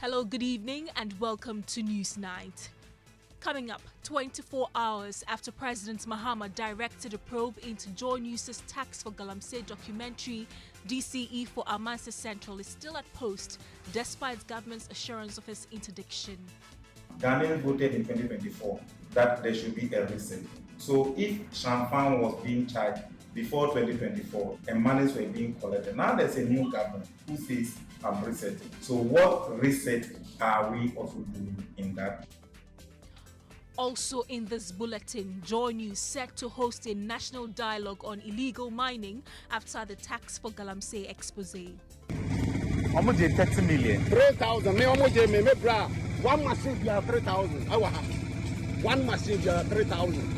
Hello, good evening and welcome to News Night. Coming up, 24 hours after President Mahama directed a probe into JoyNews' tax for Galamsey documentary, DCE for Amansie Central is still at post despite government's assurance of his interdiction. Ghanaians voted in 2024 that there should be a reset. So if champagne was being charged before 2024 and monies were being collected, now there's a new government who says I'm resetting. So what reset are we also doing in that? Also in this bulletin, JoyNews set to host a national dialogue on illegal mining after the tax for Galamsey exposé. 30 million. 3,000. Me bra. One machine you 3,000. One machine you 3,000.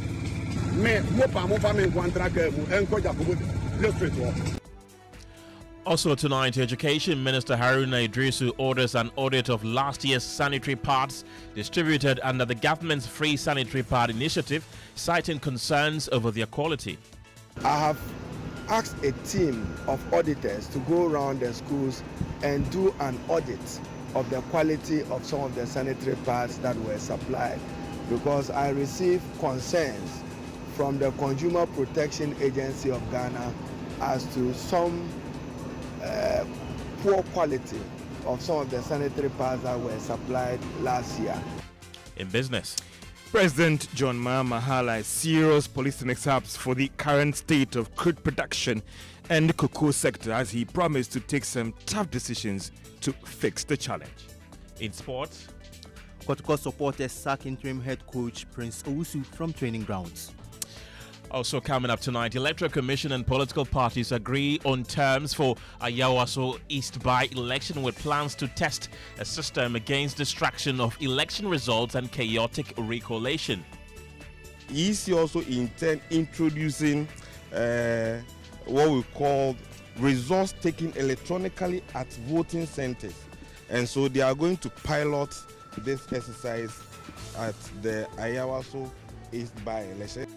Also tonight, Education Minister Haruna Iddrisu orders an audit of last year's sanitary pads distributed under the government's Free Sanitary Pad Initiative, citing concerns over their quality. I have asked a team of auditors to go around the schools and do an audit of the quality of some of the sanitary pads that were supplied, because I received concerns from the Consumer Protection Agency of Ghana as to some poor quality of some of the sanitary pads that were supplied last year. In business, President John Mahama highlights serious policy mishaps for the current state of crude production and the cocoa sector as he promised to take some tough decisions to fix the challenge. In sports, Kotoko supporters sack interim head coach Prince Owusu from training grounds. also coming up tonight, Electoral Commission and political parties agree on terms for Ayawaso East by-election with plans to test a system against distraction of election results and chaotic recollation. EC also intend introducing what we call results taken electronically at voting centers, and so they are going to pilot this exercise at the Ayawaso East by-election.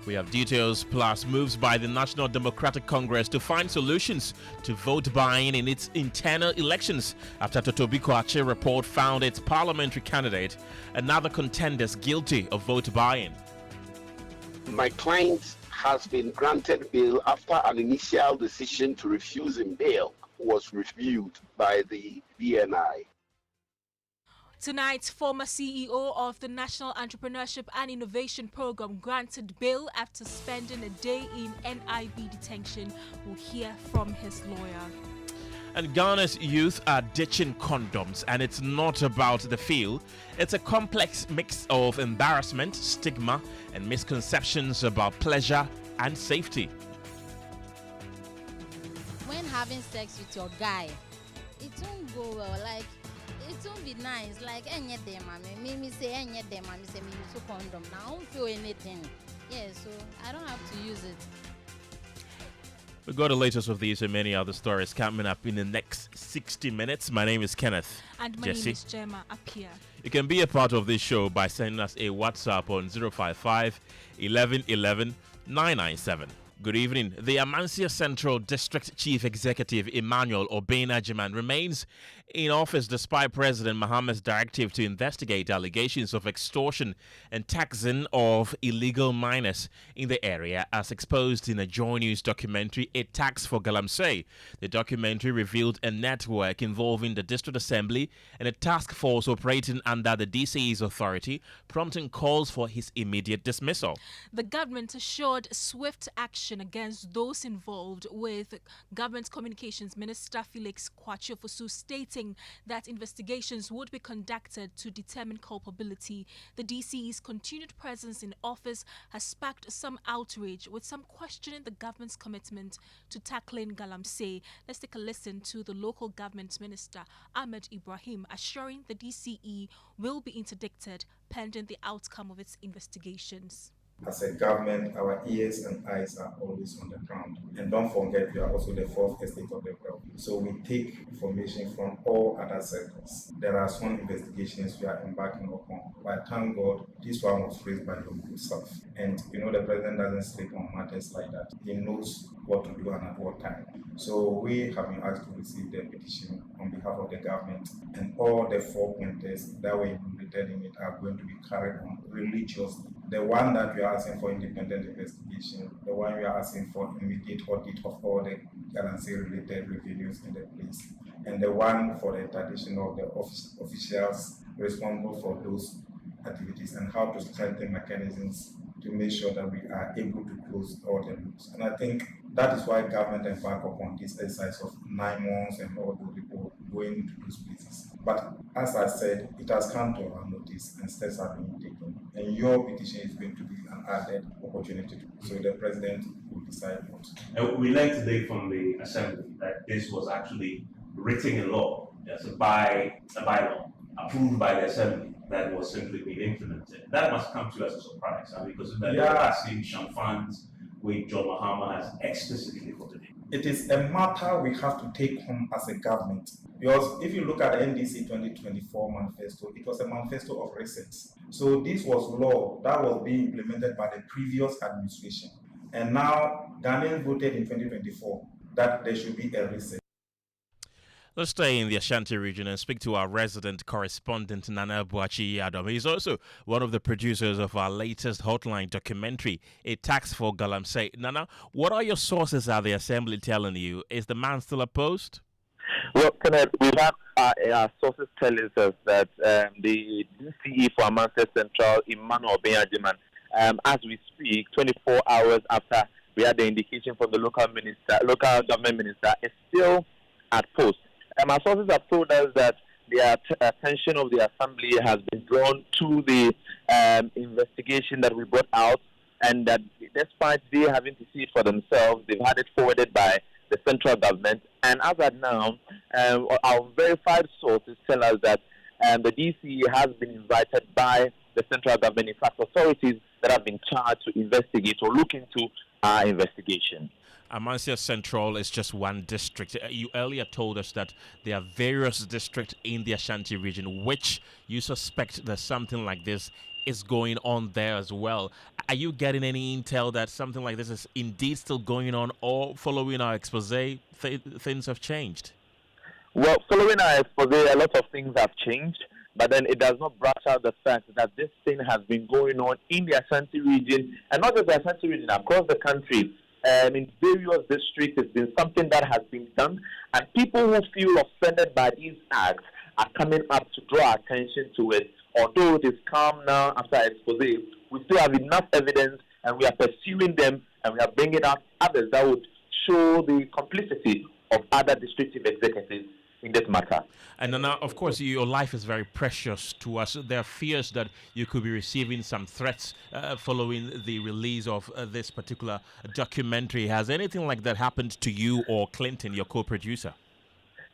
We have details plus moves by the National Democratic Congress to find solutions to vote buying in its internal elections after Totobi-Quakyi report found its parliamentary candidate and other contenders guilty of vote buying. My client has been granted bail after an initial decision to refuse him bail was reviewed by the BNI. Tonight, former CEO of the National Entrepreneurship and Innovation Program granted bail after spending a day in NIB detention. We'll hear from his lawyer. And Ghana's youth are ditching condoms, and it's not about the feel. It's a complex mix of embarrassment, stigma, and misconceptions about pleasure and safety. When having sex with your guy, it won't go well. Like, it won't be nice. Like, any them, me say any them, me say me use a condom. Now I don't feel anything. Yeah, so I don't have to use it. We got the latest of these and many other stories coming up in the next 60 minutes. My name is Kenneth. And my name is Gemma, Appiah. You can be a part of this show by sending us a WhatsApp on 055 11 11 997. Good evening. The Amansie Central District Chief Executive Emmanuel Obena-Jiman remains in office despite President Mahama's directive to investigate allegations of extortion and taxing of illegal miners in the area, as exposed in a JoyNews documentary, A Tax for Galamsey. The documentary revealed a network involving the District Assembly and a task force operating under the DCE's authority, prompting calls for his immediate dismissal. The government assured swift action against those involved, with Government Communications Minister Felix Kwakyi stating that investigations would be conducted to determine culpability. The DCE's continued presence in office has sparked some outrage, with some questioning the government's commitment to tackling Galamsey. Let's take a listen to the local government minister, Ahmed Ibrahim, assuring the DCE will be interdicted pending the outcome of its investigations. As a government, our ears and eyes are always on the ground. And don't forget, we are also the fourth estate of the world. So we take information from all other sectors. There are some investigations we are embarking upon. But thank God, this one was raised by your good self. And the president doesn't sleep on matters like that. He knows what to do and at what time. So we have been asked to receive the petition on behalf of the government, and all the 4 pointers that were included in it are going to be carried on religiously. The one that we are asking for independent investigation, the one we are asking for immediate audit of all the Galamsey related revenues in the place, and the one for the interdiction of the officials responsible for those activities, and how to strengthen mechanisms to make sure that we are able to close all the loops. And I think that is why government embarked upon this exercise of 9 months and all those people going into those places. But as I said, it has come to our notice and steps are being taken. And your petition is going to be an added opportunity. So the president will decide what. We learned today from the assembly that this was actually written in law as a bylaw approved by the assembly that was simply being implemented. That must come to you as a surprise, because they are asking some funds which John Mahama has explicitly for today. It is a matter we have to take home as a government. Because if you look at the NDC 2024 manifesto, it was a manifesto of resets. So this was law that was being implemented by the previous administration. And now Ghanaians voted in 2024 that there should be a reset. Let's stay in the Ashanti region and speak to our resident correspondent, Nana Buachi-Adam. He's also one of the producers of our latest Hotline documentary, A Tax for Galamsey. Nana, what are your sources at the Assembly telling you? Is the man still opposed? Well, Kenneth, we have our sources telling us that the DCE for Amansie Central, Emmanuel Benjamin, as we speak, 24 hours after we had the indication from the local government minister, is still at post. Our sources have told us that the attention of the Assembly has been drawn to the investigation that we brought out, and that despite they having to see it for themselves, they've had it forwarded by the central government. And as at now, our verified sources tell us that the DCE has been invited by the central government, in fact, authorities that have been charged to investigate or look into our investigation. Amansie Central is just one district. You earlier told us that there are various districts in the Ashanti region, which you suspect that something like this is going on there as well. Are you getting any intel that something like this is indeed still going on, or following our expose, things have changed? Well, following our expose, a lot of things have changed, but then it does not brush out the fact that this thing has been going on in the Ashanti region, and not just the Ashanti region, across the country. In various districts, it's been something that has been done, and people who feel offended by these acts are coming up to draw attention to it. Although it is calm now after expose, we still have enough evidence, and we are pursuing them, and we are bringing out others that would show the complicity of other district executives in this matter. And now, of course, your life is very precious to us. There are fears that you could be receiving some threats following the release of this particular documentary. Has anything like that happened to you or Clinton, your co-producer?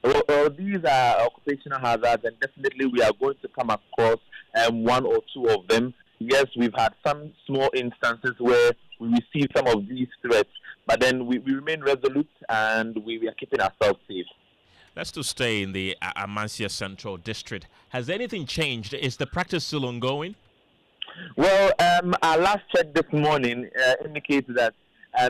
Well, these are occupational hazards, and definitely we are going to come across one or two of them. Yes, we've had some small instances where we received some of these threats, but then we remain resolute, and we are keeping ourselves safe. Let's still stay in the Amansie Central district. Has anything changed? Is the practice still ongoing? Well, our last check this morning indicates that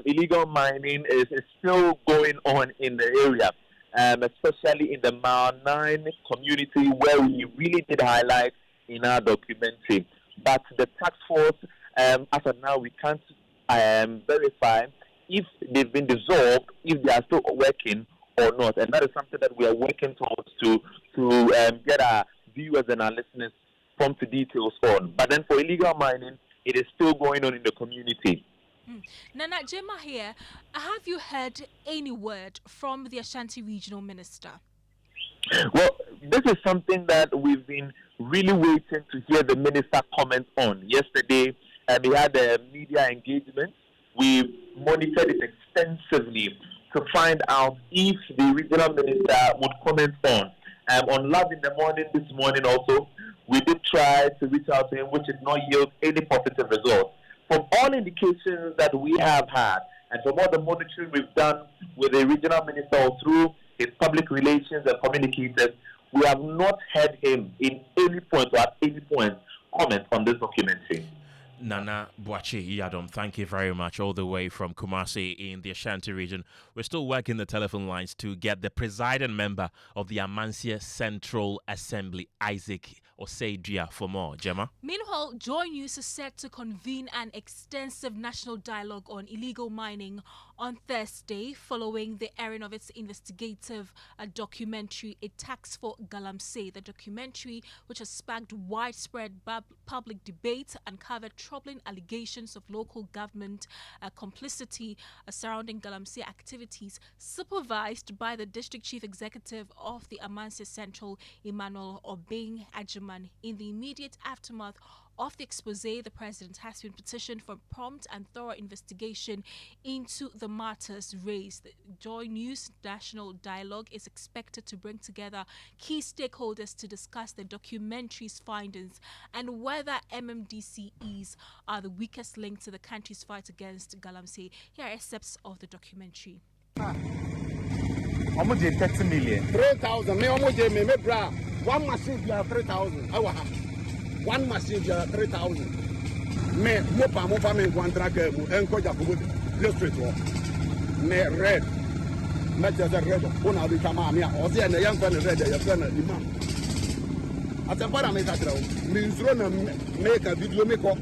illegal mining is still going on in the area, especially in the Mile 9 community, where we really did highlight in our documentary. But the task force, as of now, we can't verify if they've been dissolved, if they are still working or not, and that is something that we are working towards to get our viewers and our listeners prompt details on. But then for illegal mining, it is still going on in the community. Nana, Gemma here. Have you heard any word from the Ashanti Regional Minister? Well, this is something that we've been really waiting to hear the minister comment on. Yesterday, we had a media engagement. We monitored it extensively to find out if the regional minister would comment on Love in the Morning this morning also, we did try to reach out to him, which did not yield any positive results. from all indications that we have had, and from all the monitoring we've done with the regional minister or through his public relations and communicators, we have not heard him in any point or at any point comment on this documentary. Nana Boachi Yadom, thank you very much, all the way from Kumasi in the Ashanti region. We're still working the telephone lines to get the presiding member of the Amansie Central Assembly, Isaac Oseidria, for more. Gemma? Meanwhile, JoyNews is set to convene an extensive national dialogue on illegal mining on Thursday, following the airing of its investigative documentary, A Tax for Galamsey. The documentary, which has sparked widespread public debate, uncovered troubling allegations of local government complicity surrounding Galamsey activities, supervised by the district chief executive of the Amansie Central, Emmanuel Ajiman. In the immediate aftermath of the exposé, the president has been petitioned for prompt and thorough investigation into the matters raised. The JoyNews National Dialogue is expected to bring together key stakeholders to discuss the documentary's findings and whether MMDCEs are the weakest link to the country's fight against Galamsey. Here are excerpts of the documentary. Almost 30 million. 3,000. Me almost me bra. One machine be 3,000. One machine be 3,000. Me mopa me kwantra ke mu enko jakobo le straight walk. Me red. Me just red. Ona bi kama me o se na yan fan red ya fan imam. Atempara me ka trawo. Me nzuro na me ka video me ko.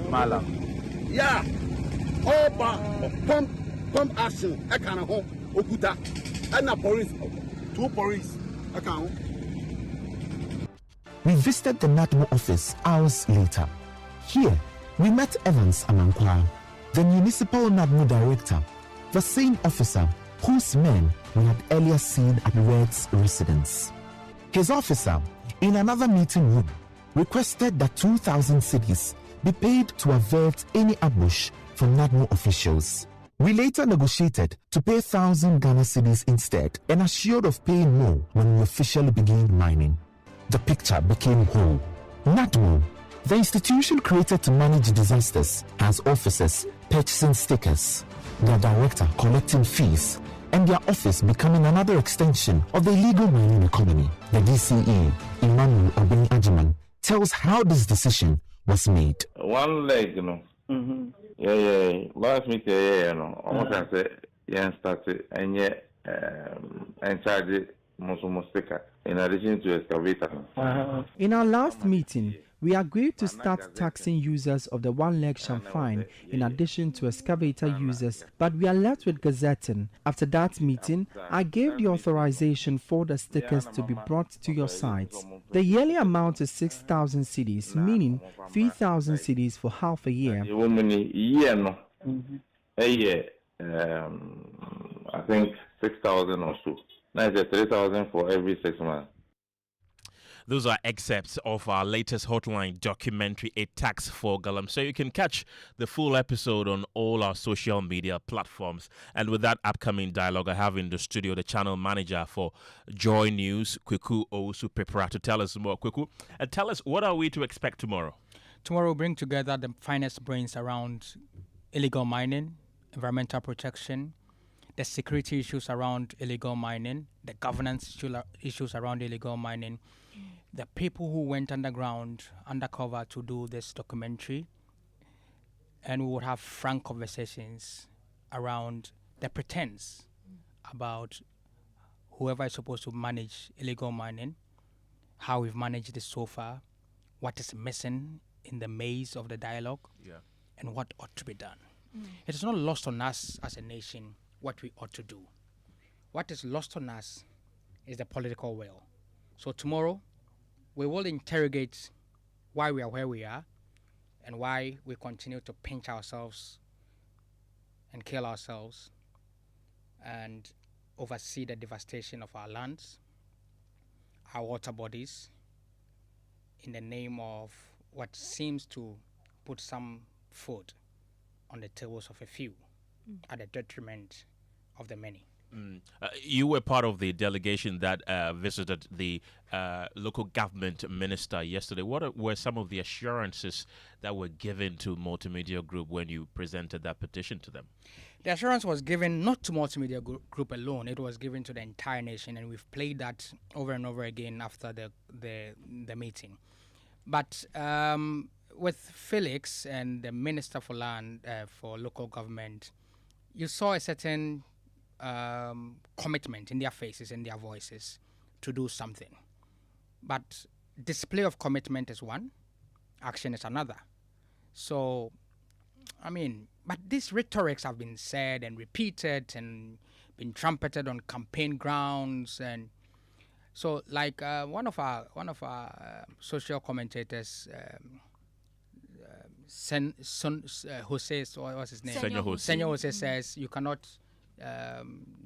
Mala. Yeah. Opa pump action. I can't home. Okuta. And a police. 2 police. I can't. We visited the NADMO office hours later. Here, we met Evans Amankwa, the municipal NADMO director, the same officer whose men we had earlier seen at Red's residence. His officer, in another meeting room, requested that 2,000 cedis be paid to avert any ambush from NADMO officials. We later negotiated to pay 1,000 Ghana cedis instead and assured of paying more when we officially began mining. The picture became whole. NADMO, the institution created to manage disasters, has officers purchasing stickers, their director collecting fees, and their office becoming another extension of the illegal mining economy. The DCE, Emmanuel Ajiman, tells how this decision was made. One leg, you know. Mm-hmm. Yeah. Last meeting, you know. Almost I say, started, and yet, and charge it, most sticker, in addition to excavator. In our last meeting, we agreed to start taxing users of the one-leg champagne in addition to excavator users, but we are left with gazetting. After that meeting, I gave the authorization for the stickers to be brought to your sites. The yearly amount is 6,000 cedis, meaning 3,000 cedis for half a year. A year, I think 6,000 or so. Now it's 3,000 for every 6 months. Those are excerpts of our latest hotline documentary, A Tax for Galamsey. So you can catch the full episode on all our social media platforms. And with that upcoming dialogue, I have in the studio the channel manager for JoyNews, Kweku Owusu Pepra, to tell us more. Kweku, and tell us, what are we to expect tomorrow? Tomorrow we'll bring together the finest brains around illegal mining, environmental protection, the security issues around illegal mining, the governance issues around illegal mining, the people who went undercover to do this documentary, and we would have frank conversations around the pretense about whoever is supposed to manage illegal mining, how we've managed it so far, what is missing in the maze of the dialogue, and what ought to be done. It is not lost on us as a nation what we ought to do. What is lost on us is the political will. So tomorrow, we will interrogate why we are where we are and why we continue to pinch ourselves and kill ourselves and oversee the devastation of our lands, our water bodies, in the name of what seems to put some food on the tables of a few at the detriment of the many. You were part of the delegation that visited the local government minister yesterday. What were some of the assurances that were given to Multimedia Group when you presented that petition to them? The assurance was given not to Multimedia Group alone. It was given to the entire nation, and we've played that over and over again after the meeting. But with Felix and the Minister for Land for local government, you saw a certain commitment in their faces and their voices to do something. But display of commitment is one, action is another. So, I mean, but these rhetorics have been said and repeated and been trumpeted on campaign grounds, and so like one of our social commentators, Jose, what's his name? Senor Jose says you cannot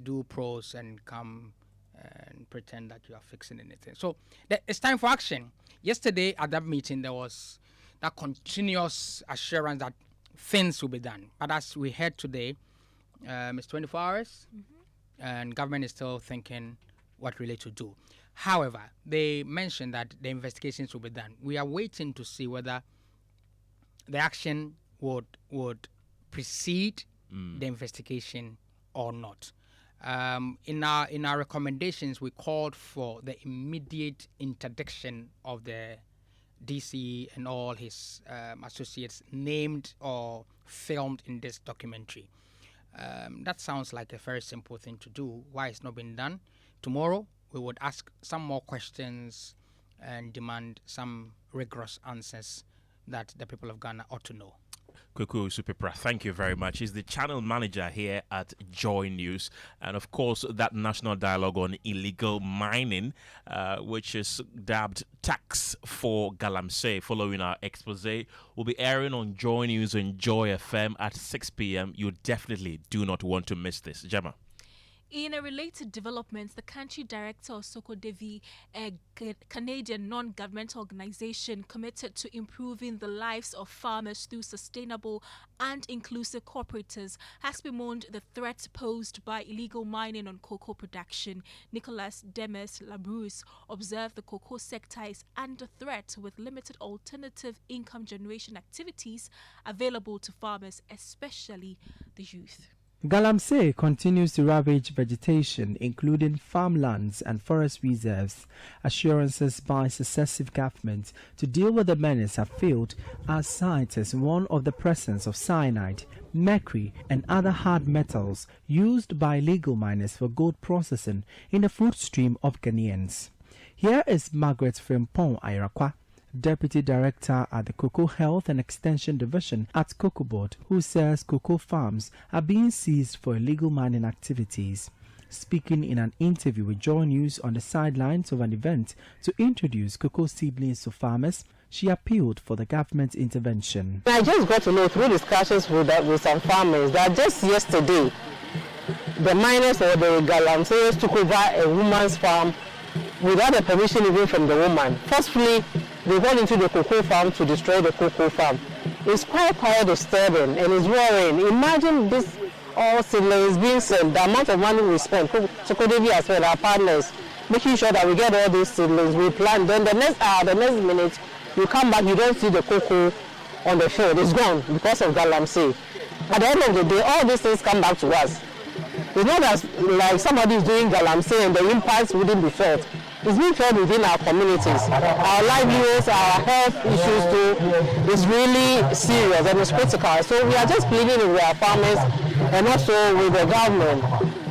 do pros and come and pretend that you are fixing anything. So it's time for action. Yesterday at that meeting, there was that continuous assurance that things will be done. But as we heard today, it's 24 hours, and government is still thinking what really to do. However, they mentioned that the investigations will be done. We are waiting to see whether the action would precede the investigation or not. In our recommendations, we called for the immediate interdiction of the DCE and all his associates named or filmed in this documentary. That sounds like a very simple thing to do. Why it's not been done? Tomorrow, we would ask some more questions and demand some rigorous answers that the people of Ghana ought to know. Kuku Supipra, thank you very much. He's the channel manager here at JoyNews. And of course, that national dialogue on illegal mining, which is dubbed Tax for Galamsey, following our expose, will be airing on JoyNews and Joy FM at 6 p.m. You definitely do not want to miss this. Gemma. In a related development, the country director of Sokodevi, a Canadian non-governmental organization committed to improving the lives of farmers through sustainable and inclusive cooperatives, has bemoaned the threat posed by illegal mining on cocoa production. Nicholas Demes Labrousse observed the cocoa sector is under threat with limited alternative income generation activities available to farmers, especially the youth. Galamsey continues to ravage vegetation, including farmlands and forest reserves. Assurances by successive governments to deal with the menace have failed, as scientists warn of the presence of cyanide, mercury, and other hard metals used by illegal miners for gold processing in the food stream of Ghanaians. Here is Margaret Frimpong Ayrakwa, Deputy Director at the Cocoa Health and Extension Division at Cocoa Board, who says cocoa farms are being seized for illegal mining activities. Speaking in an interview with JoyNews on the sidelines of an event to introduce cocoa seedlings to farmers, she appealed for the government's intervention. I just got to know through discussions with some farmers that just yesterday, the miners or the Galamseyers took over a woman's farm without the permission even from the woman. Forcefully, they got into the cocoa farm to destroy the cocoa farm. It's quite disturbing and it's worrying. Imagine this all seedlings being sent, the amount of money we spend, Sokodevi as well, our partners, making sure that we get all these seedlings, we plant, then the next hour, the next minute, you come back, you don't see the cocoa on the field. It's gone because of Galamsey. At the end of the day, all these things come back to us. It's not as like somebody is doing Galamsey and the impacts wouldn't be felt. It's being felt within our communities. Our livelihoods, our health issues too, is really serious and it's critical. So we are just pleading with our farmers and also with the government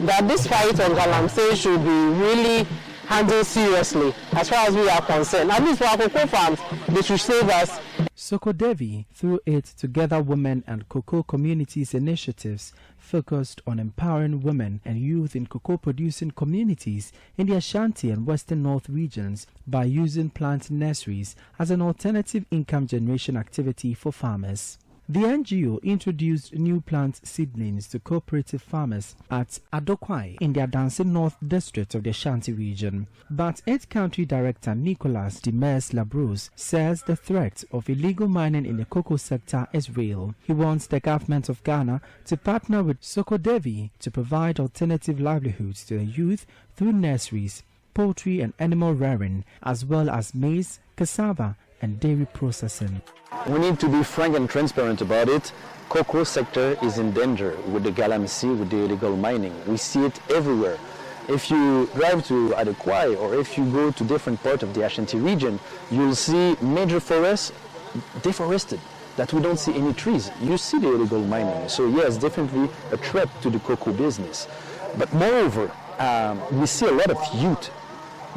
that this fight on Galamsey should be really handled seriously as far as we are concerned. At least for our cocoa farms, they should save us. Sokodevi, through its Together Women and Cocoa Communities initiatives, focused on empowering women and youth in cocoa-producing communities in the Ashanti and Western North regions by using plant nurseries as an alternative income generation activity for farmers. The NGO introduced new plant seedlings to cooperative farmers at Totobi-Quakyi in the Adansi North District of the Ashanti region. But its country director Nicholas Demers Labros says the threat of illegal mining in the cocoa sector is real. He wants the government of Ghana to partner with Sokodevi to provide alternative livelihoods to the youth through nurseries, poultry and animal rearing, as well as maize, cassava and dairy processing. We need to be frank and transparent about it. Cocoa sector is in danger with the Galamsey, with the illegal mining. We see it everywhere. If you drive to Totobi-Quakyi or if you go to different parts of the Ashanti region, you'll see major forests deforested, that we don't see any trees. You see the illegal mining. So yes, definitely a threat to the cocoa business. But moreover, we see a lot of youth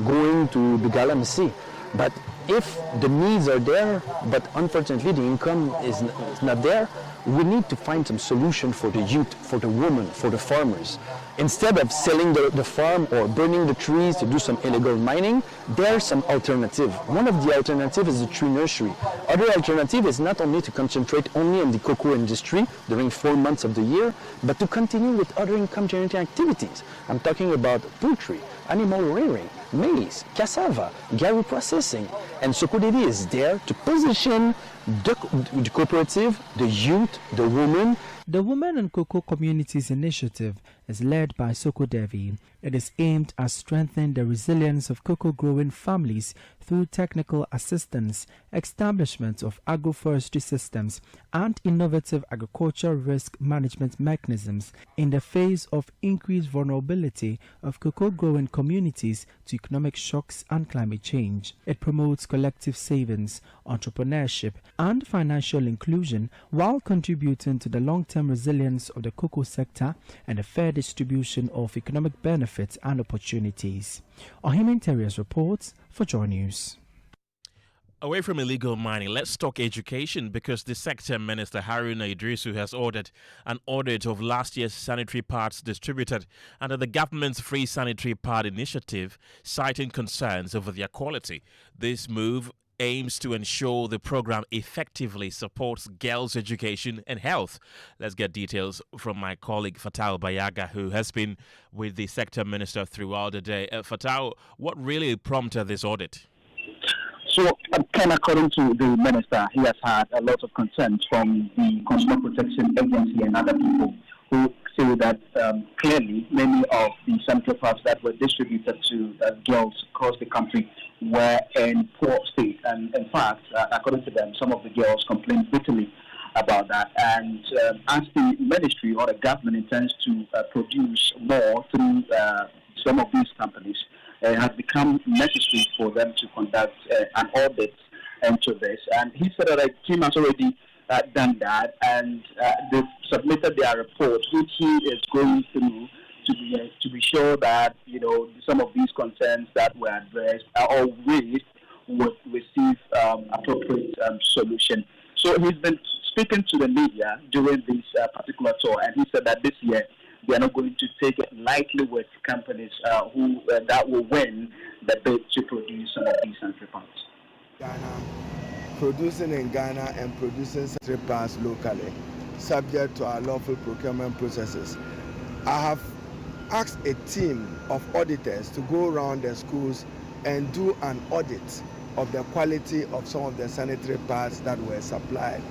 going to the Galamsey. But if the needs are there, but unfortunately the income is not there, we need to find some solution for the youth, for the women, for the farmers. Instead of selling the farm or burning the trees to do some illegal mining, there's some alternative. One of the alternatives is the tree nursery. Other alternative is not only to concentrate only on the cocoa industry during 4 months of the year, but to continue with other income generating activities. I'm talking about poultry, animal rearing, maize, cassava, dairy processing, and Sokodevi is there to position the cooperative, the youth, the women. The Women and Cocoa Communities Initiative is led by Sokodevi. It is aimed at strengthening the resilience of cocoa-growing families through technical assistance, establishment of agroforestry systems, and innovative agricultural risk management mechanisms in the face of increased vulnerability of cocoa-growing communities to economic shocks and climate change. It promotes collective savings, entrepreneurship, and financial inclusion while contributing to the long-term resilience of the cocoa sector and a fair distribution of economic benefits and opportunities. Ohim Interiors reports for JoyNews. Away from illegal mining, let's talk education, because the Sector Minister Haruna Iddrisu has ordered an audit of last year's sanitary pads distributed under the government's Free Sanitary Pad Initiative, citing concerns over their quality. This move aims to ensure the program effectively supports girls' education and health. Let's get details from my colleague Fatal Bayaga, who has been with the Sector Minister throughout the day. Fatal, what really prompted this audit? So, according to the minister, he has had a lot of concerns from the Consumer Protection Agency and other people who say that clearly many of the sanitary pads that were distributed to girls across the country were in poor state. And in fact, according to them, some of the girls complained bitterly about that. And as the ministry or the government intends to produce more through some of these companies, it has become necessary for them to conduct an audit into this. And he said that a team has already done that, and they've submitted their report, which he is going through to be sure that, you know, some of these concerns that were addressed or raised would receive appropriate solution. So he's been speaking to the media during this particular tour, and he said that this year they are not going to take it lightly with companies who that will win the bid to produce some of these sanitary pads. Ghana, producing in Ghana and producing sanitary pads locally, subject to our lawful procurement processes. I have asked a team of auditors to go around the schools and do an audit of the quality of some of the sanitary pads that were supplied,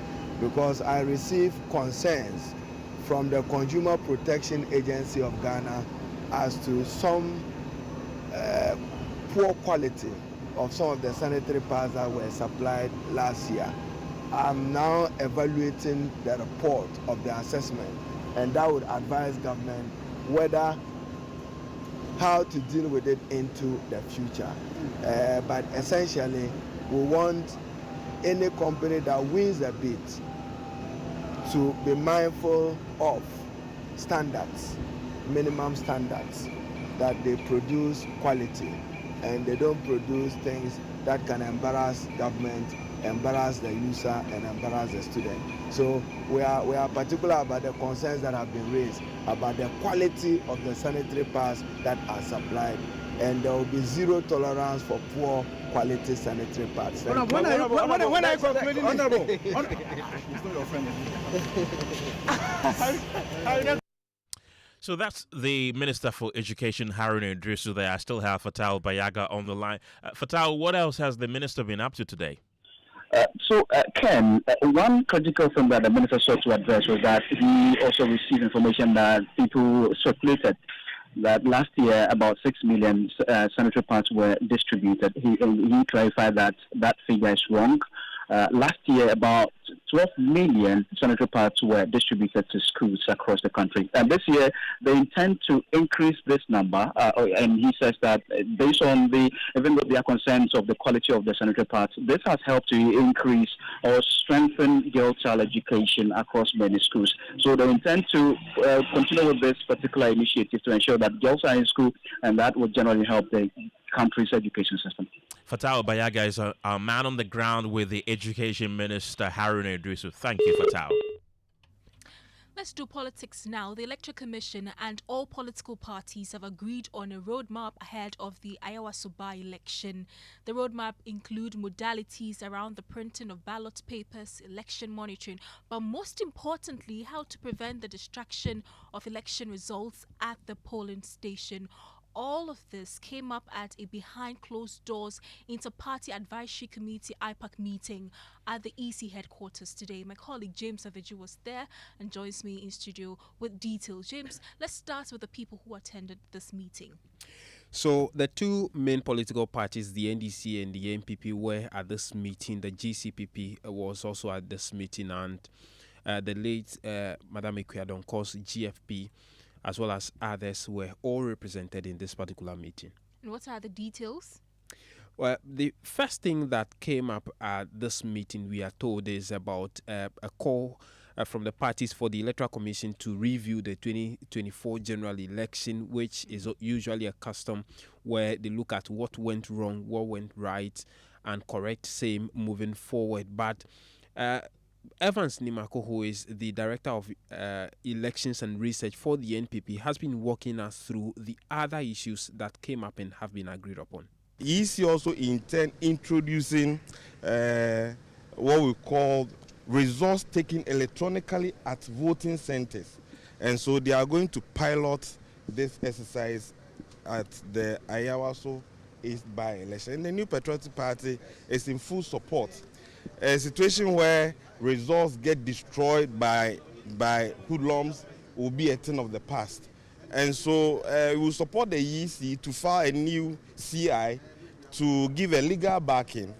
because I received concerns from the Consumer Protection Agency of Ghana as to some poor quality of some of the sanitary pads that were supplied last year. I'm now evaluating the report of the assessment, and that would advise government whether how to deal with it into the future. But essentially, we want any company that wins a bid to be mindful of standards, minimum standards, that they produce quality and they don't produce things that can embarrass government, embarrass the user, and embarrass the student. So we are particular about the concerns that have been raised about the quality of the sanitary pads that are supplied, and there will be zero tolerance for poor quality sanitary pads. When I conclude, honorable, it's not your friend. So that's the Minister for Education, Haruna Iddrisu there. I still have Fatal Bayaga on the line. Fatal, what else has the Minister been up to today? Ken, one critical thing that the Minister sought to address was that he also received information that people circulated that last year about 6 million sanitary pads were distributed. He clarified that that figure is wrong. Last year, about 12 million sanitary pads were distributed to schools across the country. And this year, they intend to increase this number. And he says that based on even though there are concerns of the quality of the sanitary pads, this has helped to increase or strengthen girl child education across many schools. So they intend to continue with this particular initiative to ensure that girls are in school, and that will generally help the country's education system. Fatal Bayaga is a man on the ground with the Education Minister, Haruna Iddrisu. Thank you, Fatal. Let's do politics now. The Electoral Commission and all political parties have agreed on a roadmap ahead of the Ayawaso by-election. The roadmap includes modalities around the printing of ballot papers, election monitoring, but most importantly, how to prevent the distraction of election results at the polling station. All of this came up at a behind closed doors inter-party advisory committee IPAC meeting at the EC headquarters today. My colleague James Aviju was there and joins me in studio with details. James, let's start with the people who attended this meeting. So the two main political parties, the NDC and the NPP, were at this meeting. The GCPP was also at this meeting, and the late Madam Ekweadonko's GFP, as well as others, were all represented in this particular meeting. And what are the details? Well, the first thing that came up at this meeting, we are told, is about a call from the parties for the Electoral Commission to review the 2024 general election, which is usually a custom where they look at what went wrong, what went right, and correct same moving forward. But Evans Nimako, who is the Director of Elections and Research for the NPP, has been walking us through the other issues that came up and have been agreed upon. EC also intend introducing what we call results taken electronically at voting centers. And so they are going to pilot this exercise at the Ayawaso East by-election. And the New Patriotic Party is in full support. A situation where results get destroyed by hoodlums will be a thing of the past. And so we will support the EC to file a new CI to give a legal backing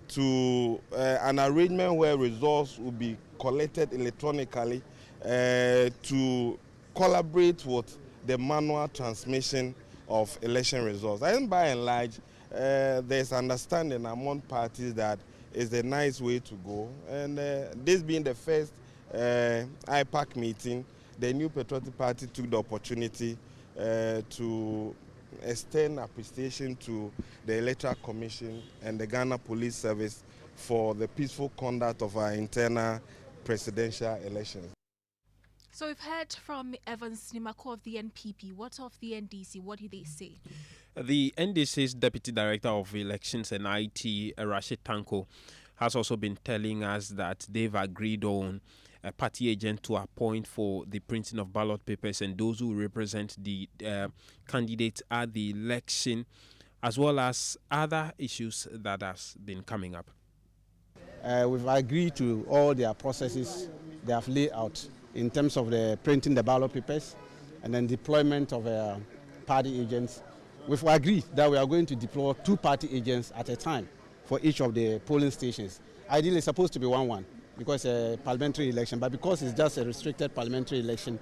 to an arrangement where results will be collected electronically to collaborate with the manual transmission of election results. And by and large, there's understanding among parties that is a nice way to go. And this being the first IPAC meeting, the New Patriotic Party took the opportunity to extend appreciation to the Electoral Commission and the Ghana Police Service for the peaceful conduct of our internal presidential elections. So we've heard from Evans Nimako of the NPP. What of the NDC? What did they say? The NDC's Deputy Director of Elections and IT, Rashid Tanko, has also been telling us that they've agreed on a party agent to appoint for the printing of ballot papers and those who represent the candidates at the election, as well as other issues that has been coming up. We've agreed to all their processes they have laid out in terms of the printing the ballot papers and then deployment of party agents. We've agreed that we are going to deploy 2 party agents at a time for each of the polling stations. Ideally, it's supposed to be 1-1 because it's a parliamentary election, but because it's just a restricted parliamentary election,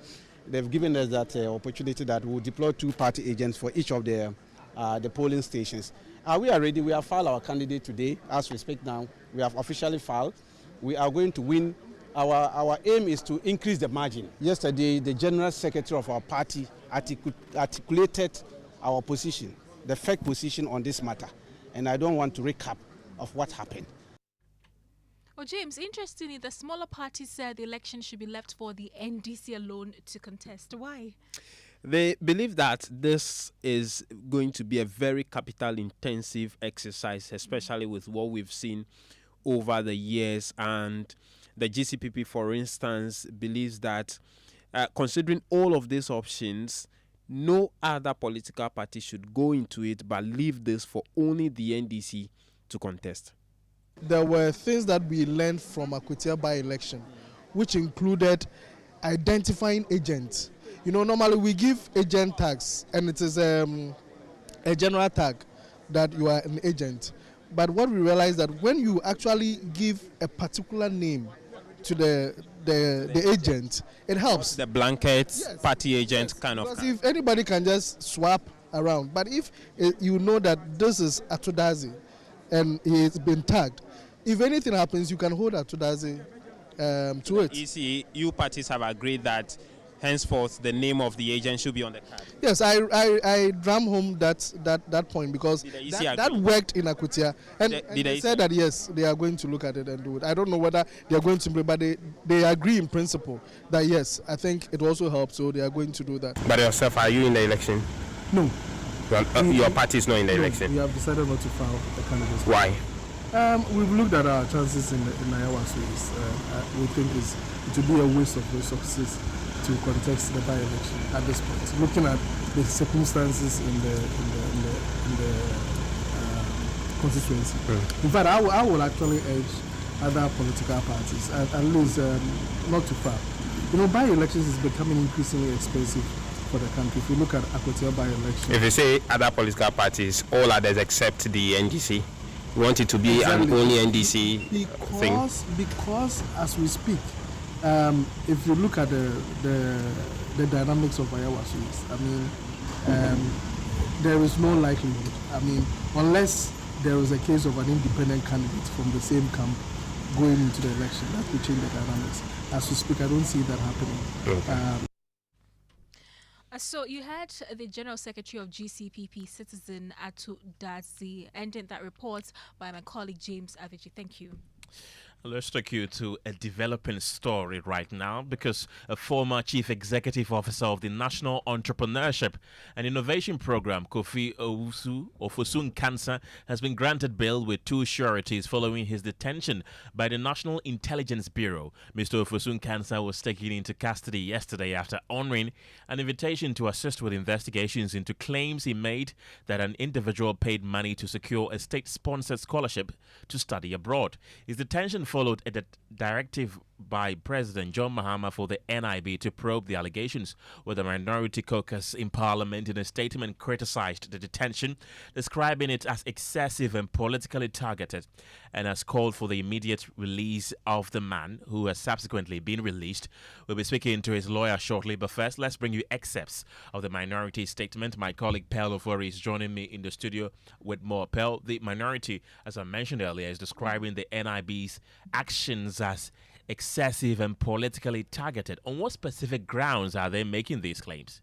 they've given us that opportunity that we'll deploy 2 party agents for each of the polling stations. We are ready. We have filed our candidate today. As we speak now, we have officially filed. We are going to win. Our aim is to increase the margin. Yesterday, the General Secretary of our party articulated our position, the fact position on this matter. And I don't want to recap of what happened. Oh, James, interestingly, the smaller parties said the election should be left for the NDC alone to contest. Why? They believe that this is going to be a very capital-intensive exercise, especially with what we've seen over the years. And the GCPP, for instance, believes that considering all of these options, no other political party should go into it but leave this for only the NDC to contest. There were things that we learned from Appiah by-election, which included identifying agents. Normally we give agent tags, and it is a general tag that you are an agent. But what we realized that when you actually give a particular name to the agent, it helps. The blanket, yes, party agent, yes, kind of. Because if anybody can just swap around, but if you know that this is Atudazi and he's been tagged, if anything happens, you can hold Atudazi to it. ECU parties have agreed that henceforth the name of the agent should be on the card. Yes, I drum home that point because that worked in Appiah, and they said that yes, they are going to look at it and do it. I don't know whether they are going to, but they agree in principle that yes, I think it also helps, so they are going to do that. But yourself, are you in the election? No. Your party is not in the election? We have decided not to file the candidacy. Why? We've looked at our chances in Ayawaso East. We think it would be a waste of resources to contest the by-election at this point. Looking at the circumstances in the constituency. In fact, I would actually urge other political parties, at least not too far. By-elections is becoming increasingly expensive for the country. If you look at Appiah by-election. If you say other political parties, all others except the NDC, you want it to be an only NDC thing? Because as we speak, if you look at the dynamics of Ayawaso East, there is no likelihood. Unless there is a case of an independent candidate from the same camp going into the election, that will change the dynamics. As we speak, I don't see that happening. Okay. So you had the General Secretary of GCPP, Citizen Atudazi, ending that report by my colleague James Avicii. Thank you. Let's take you to a developing story right now, because a former Chief Executive Officer of the National Entrepreneurship and Innovation Program, Kofi Ofosun Cancer, has been granted bail with 2 sureties following his detention by the National Intelligence Bureau. Mr. Ofosun Cancer was taken into custody yesterday after honoring an invitation to assist with investigations into claims he made that an individual paid money to secure a state-sponsored scholarship to study abroad. His detention followed a directive by President John Mahama for the NIB to probe the allegations, where the minority caucus in Parliament in a statement criticized the detention, describing it as excessive and politically targeted, and has called for the immediate release of the man, who has subsequently been released. We'll be speaking to his lawyer shortly, but first let's bring you excerpts of the minority statement. My colleague Pearl Ofori is joining me in the studio with more. Pearl, the minority, as I mentioned earlier, is describing the NIB's actions as excessive and politically targeted. On what specific grounds are they making these claims?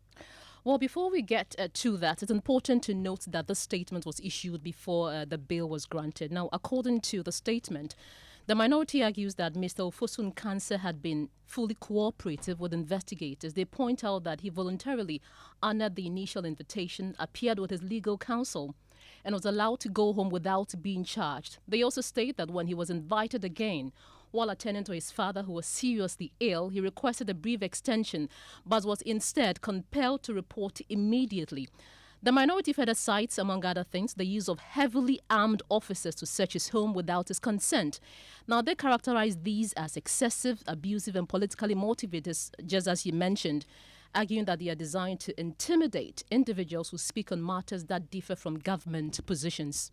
Well, before we get to that, it's important to note that the statement was issued before the bail was granted. Now, according to the statement, the minority argues that Mr. Ofosun Cancer had been fully cooperative with investigators. They point out that he voluntarily honored the initial invitation, appeared with his legal counsel, and was allowed to go home without being charged. They also state that when he was invited again, while attending to his father, who was seriously ill, he requested a brief extension, but was instead compelled to report immediately. The minority further cites, among other things, the use of heavily armed officers to search his home without his consent. Now, they characterize these as excessive, abusive, and politically motivated, just as you mentioned, arguing that they are designed to intimidate individuals who speak on matters that differ from government positions.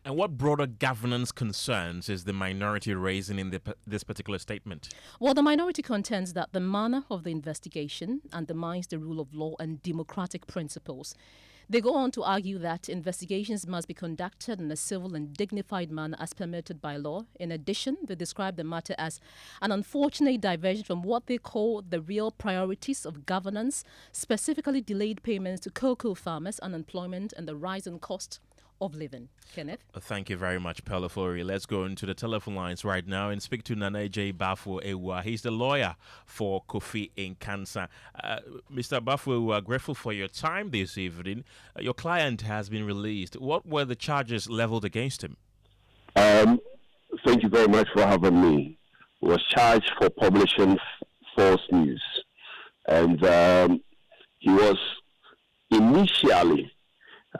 And what broader governance concerns is the minority raising in this particular statement? Well, the minority contends that the manner of the investigation undermines the rule of law and democratic principles. They go on to argue that investigations must be conducted in a civil and dignified manner as permitted by law. In addition, they describe the matter as an unfortunate diversion from what they call the real priorities of governance, specifically delayed payments to cocoa farmers, unemployment, and the rising cost of living. Kenneth? Thank you very much, Pelafori. Let's go into the telephone lines right now and speak to Nana J. Bafo Ewa. He's the lawyer for Kofi Nkansa. Mr. Bafo, we are grateful for your time this evening. Your client has been released. What were the charges leveled against him? Thank you very much for having me. He was charged for publishing false news. And he was initially,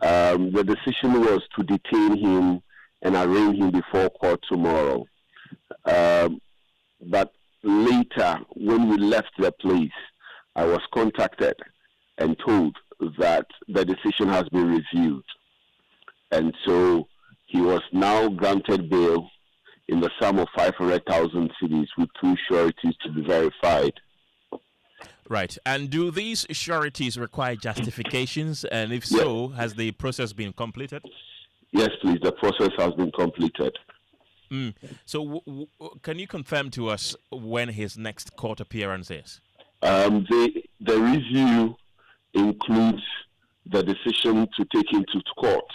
the decision was to detain him and arraign him before court tomorrow. But later, when we left the place, I was contacted and told that the decision has been reviewed. And so he was now granted bail in the sum of 500,000 cedis with 2 sureties to be verified. Right. And do these sureties require justifications? And if so, has the process been completed? Yes, please. The process has been completed. So can you confirm to us when his next court appearance is? The review includes the decision to take him to court.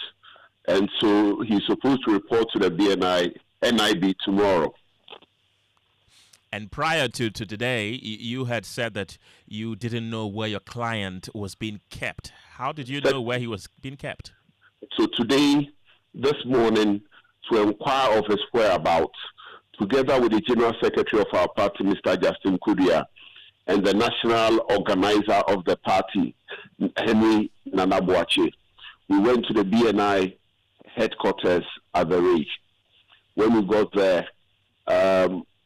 And so he's supposed to report to the NIB tomorrow. And prior to today, you had said that you didn't know where your client was being kept. How did you know where he was being kept? So today, this morning, to inquire of his whereabouts, together with the General Secretary of our party, Mr. Justin Kudia, and the national organizer of the party, Henry Nanabuache, we went to the BNI headquarters at the Ridge. When we got there,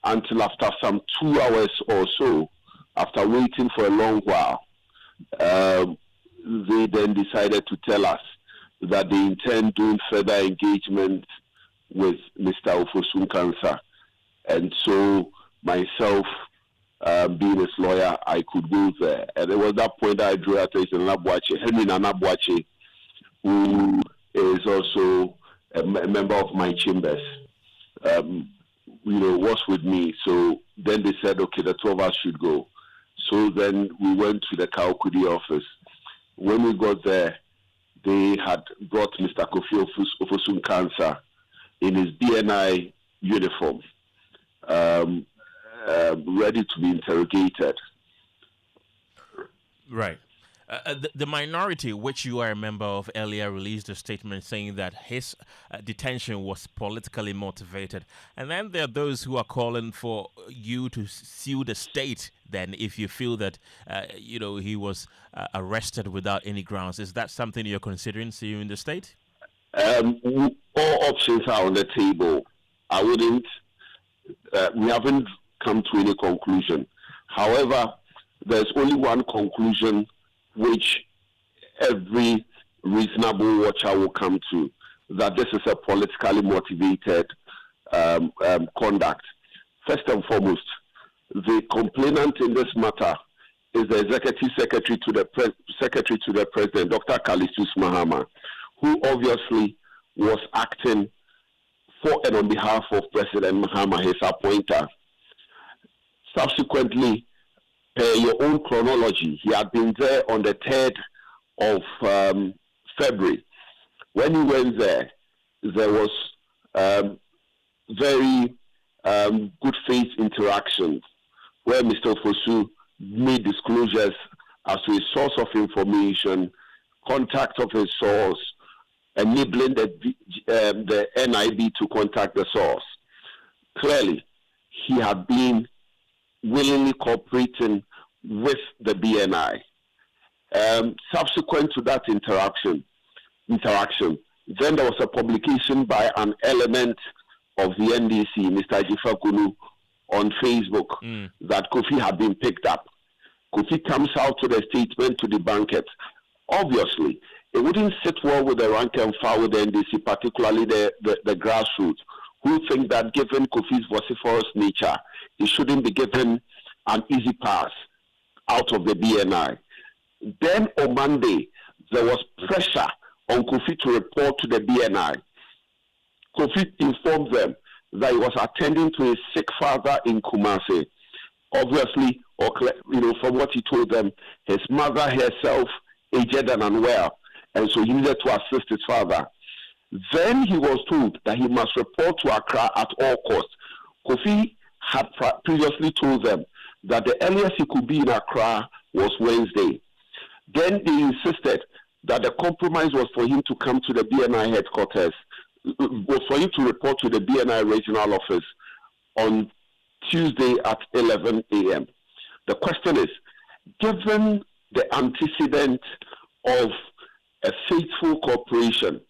until after some 2 hours or so, after waiting for a long while, they then decided to tell us that they intend doing further engagement with Mr. Ofosu Nkansa. And so myself, being his lawyer, I could go there. And it was that point that I drew attention to Henry Nanabuache, who is also a member of my chambers. Was with me. So then they said, okay, the 2 of us should go. So then we went to the Kaukudi office. When we got there, they had brought Mr. Kofi Ofosu Nkansa in his BNI uniform, ready to be interrogated. Right. The minority, which you are a member of, earlier released a statement saying that his detention was politically motivated. And then there are those who are calling for you to sue the state then if you feel that, he was arrested without any grounds. Is that something you're considering, suing the state? All options are on the table. I wouldn't, we haven't come to any conclusion. However, there's only one conclusion which every reasonable watcher will come to, that this is a politically motivated conduct. First and foremost, the complainant in this matter is the Executive Secretary to the President, Dr. Kalistus Mahama, who obviously was acting for and on behalf of President Mahama, his appointer. Subsequently, per your own chronology, he had been there on the 3rd of February. When he went there, there was very good faith interaction where Mr. Ofosu made disclosures as to his source of information, contact of his source, enabling the NIB to contact the source. Clearly, he had been willingly cooperating with the BNI. Subsequent to that interaction, then there was a publication by an element of the NDC, Mr. Jifakunu, on Facebook that Kofi had been picked up. Kofi comes out with a statement to debunk it. Obviously, it wouldn't sit well with the rank and file with the NDC, particularly the grassroots, who think that given Kofi's vociferous nature, he shouldn't be given an easy pass out of the BNI. Then on Monday, there was pressure on Kofi to report to the BNI. Kofi informed them that he was attending to his sick father in Kumasi. Obviously, from what he told them, his mother herself aged and unwell, and so he needed to assist his father. Then he was told that he must report to Accra at all costs. Kofi had previously told them that the earliest he could be in Accra was Wednesday. Then they insisted that the compromise was for him to come to the BNI headquarters, was for him to report to the BNI regional office on Tuesday at 11 a.m. The question is, given the antecedent of a faithful cooperation,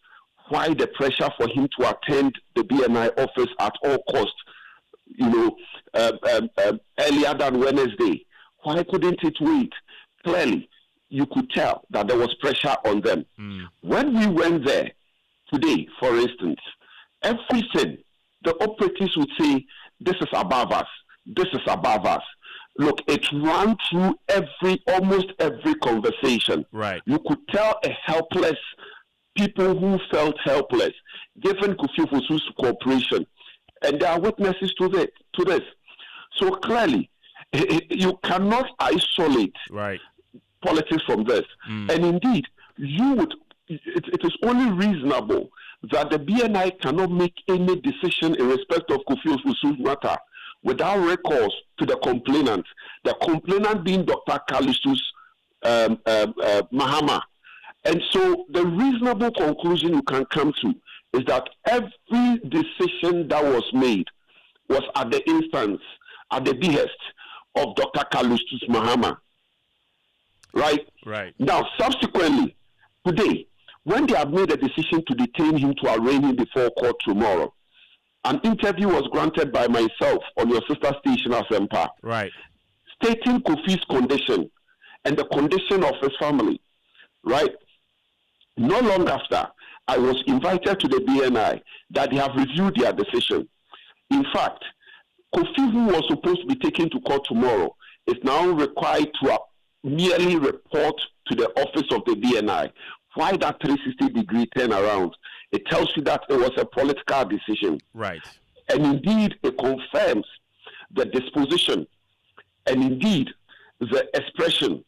why the pressure for him to attend the BNI office at all costs, earlier than Wednesday? Why couldn't it wait? Clearly, you could tell that there was pressure on them. When we went there today, for instance, everything, the operatives would say, this is above us, this is above us. Look, it ran through almost every conversation. Right. You could tell a helpless, people who felt helpless, given Kofi Ofosu's cooperation. And there are witnesses to this. So clearly, you cannot isolate politics from this. And indeed, it is only reasonable that the BNI cannot make any decision in respect of Kofi Ofosu's matter without recourse to the complainant being Dr. Callistus Mahama. And so the reasonable conclusion you can come to is that every decision that was made was at the instance, at the behest of Dr. Callistus Mahama. Right? Now, subsequently, today, when they have made a decision to detain him to arraign him before court tomorrow, an interview was granted by myself on your sister station as Empire, stating Kofi's condition and the condition of his family. Right? Not long after, I was invited to the BNI that they have reviewed their decision. In fact, Kofi, who was supposed to be taken to court tomorrow, is now required to merely report to the office of the BNI. Why that 360-degree turnaround? It tells you that it was a political decision. Right. And indeed, it confirms the disposition and indeed the expression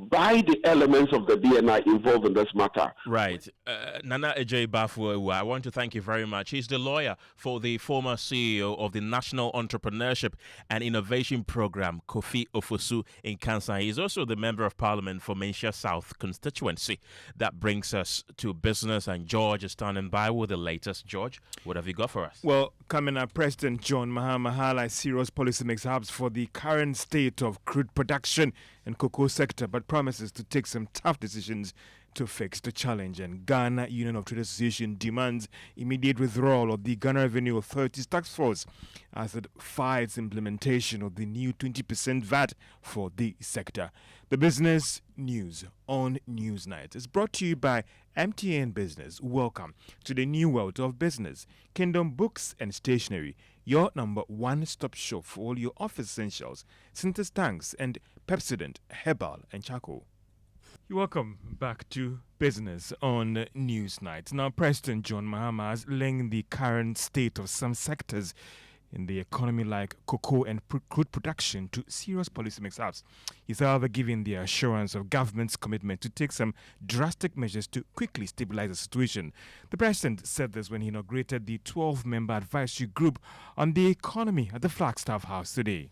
by the elements of the BNI involved in this matter. Right. Nana Ejay Bafuwa, I want to thank you very much. He's the lawyer for the former CEO of the National Entrepreneurship and Innovation Program, Kofi Ofosu in Kansa. He's also the Member of Parliament for Menchia South constituency. That brings us to business, and George is standing by with the latest. George, what have you got for us? Well, coming up, President John Mahama highlights serious policy mishaps for the current state of crude production and cocoa sector, but promises to take some tough decisions to fix the challenge. And Ghana Union of Trade Association demands immediate withdrawal of the Ghana Revenue Authority's tax force as it fights implementation of the new 20% VAT for the sector. The business news on Newsnight is brought to you by MTN Business. Welcome to the new world of business. Kingdom Books and Stationery, your number one-stop shop for all your office essentials, Sinter's tanks and Pepsodent, Herbal and Charcoal. You're welcome back to business on Newsnight. Now, President John Mahama has linked the current state of some sectors in the economy like cocoa and crude production to serious policy mishaps. He's however given the assurance of government's commitment to take some drastic measures to quickly stabilize the situation. The president said this when he inaugurated the 12-member advisory group on the economy at the Flagstaff House today.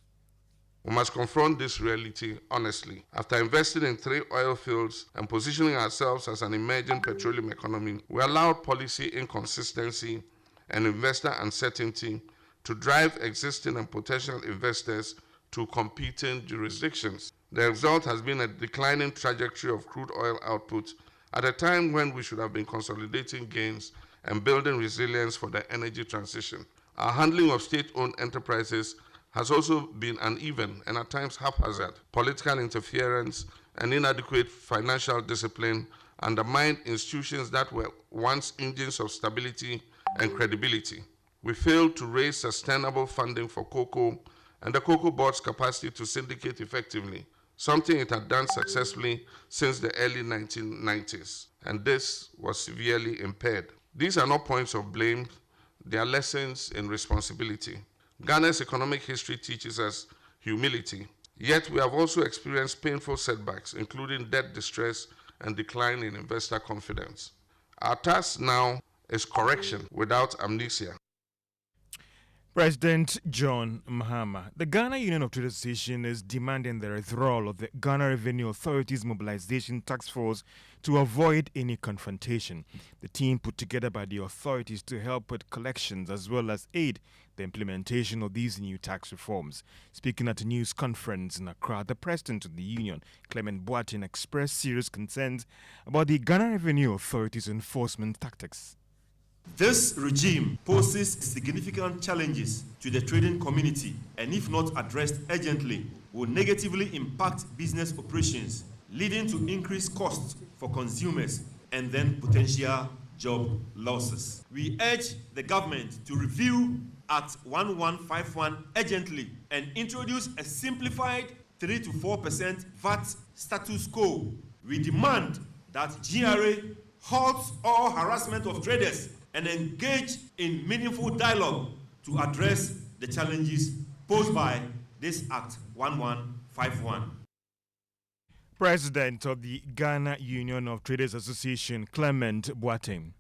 We must confront this reality honestly. After investing in 3 oil fields and positioning ourselves as an emerging petroleum economy, we allowed policy inconsistency and investor uncertainty to drive existing and potential investors to competing jurisdictions. The result has been a declining trajectory of crude oil output at a time when we should have been consolidating gains and building resilience for the energy transition. Our handling of state-owned enterprises has also been uneven and at times haphazard. Political interference and inadequate financial discipline undermined institutions that were once engines of stability and credibility. We failed to raise sustainable funding for cocoa and the Cocoa Board's capacity to syndicate effectively, something it had done successfully since the early 1990s, and this was severely impaired. These are not points of blame, they are lessons in responsibility. Ghana's economic history teaches us humility, yet we have also experienced painful setbacks, including debt distress and decline in investor confidence. Our task now is correction without amnesia. President John Mahama. The Ghana Union of Trade Association is demanding the withdrawal of the Ghana Revenue Authority's Mobilization Task Force to avoid any confrontation. The team put together by the authorities to help with collections as well as aid the implementation of these new tax reforms. Speaking at a news conference in Accra, the president of the union, Clement Boateng, expressed serious concerns about the Ghana Revenue Authority's enforcement tactics. This regime poses significant challenges to the trading community and, if not addressed urgently, will negatively impact business operations, leading to increased costs for consumers and then potential job losses. We urge the government to review Act 1151 urgently and introduce a simplified 3 to 4% VAT status quo. We demand that GRA halts all harassment of traders and engage in meaningful dialogue to address the challenges posed by this Act 1151. President of the Ghana Union of Traders Association, Clement Boateng.